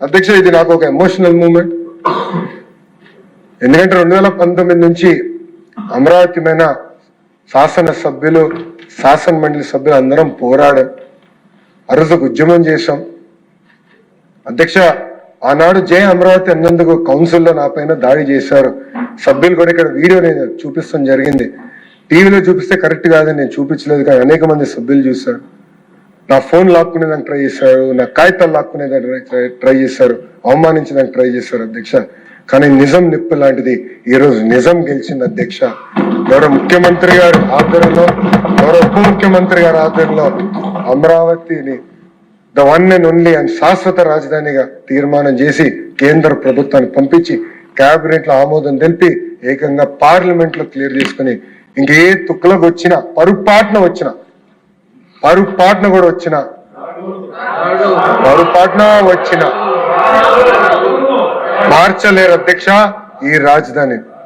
అధ్యక్ష, ఇది నాకు ఒక ఎమోషనల్ మూమెంట్. ఎందుకంటే 2019 నుంచి అమరావతి మీద శాసన సభ్యులు, శాసన మండలి సభ్యులు అందరం పోరాడాం. అరుదుకు ఉద్యమం చేశాం. అధ్యక్ష, ఆనాడు జై అమరావతి అన్నందుకు కౌన్సిల్లో నా పైన దాడి చేశారు. సభ్యులు కూడా ఇక్కడ వీడియో నేను చూపిస్తాం జరిగింది. టీవీలో చూపిస్తే కరెక్ట్ కాదని నేను చూపించలేదు, కానీ అనేక మంది సభ్యులు చూశారు. నా ఫోన్ లాక్కునేదానికి ట్రై చేశారు, నా కాగితాలు లాక్కునేదానికి ట్రై చేశారు, అవమానించడానికి ట్రై చేశారు అధ్యక్ష. కానీ నిజం నిప్పు లాంటిది ఈరోజు నిజం గెలిచింది అధ్యక్ష. గౌరవ ముఖ్యమంత్రి గారు ఆధ్వర్యంలో, గౌరవ ఉప ముఖ్యమంత్రి గారి ఆధ్వర్యంలో అమరావతిని the one and only and శాశ్వత రాజధానిగా తీర్మానం చేసి కేంద్ర ప్రభుత్వాన్ని పంపించి కేబినెట్ లో ఆమోదం తెలిపి ఏకంగా పార్లమెంట్ లో క్లియర్ చేసుకుని ఇంకే తుక్కులకు వచ్చిన పొరపాటున కూడా వచ్చిన మార్చలేరు అధ్యక్ష ఈ రాజధాని.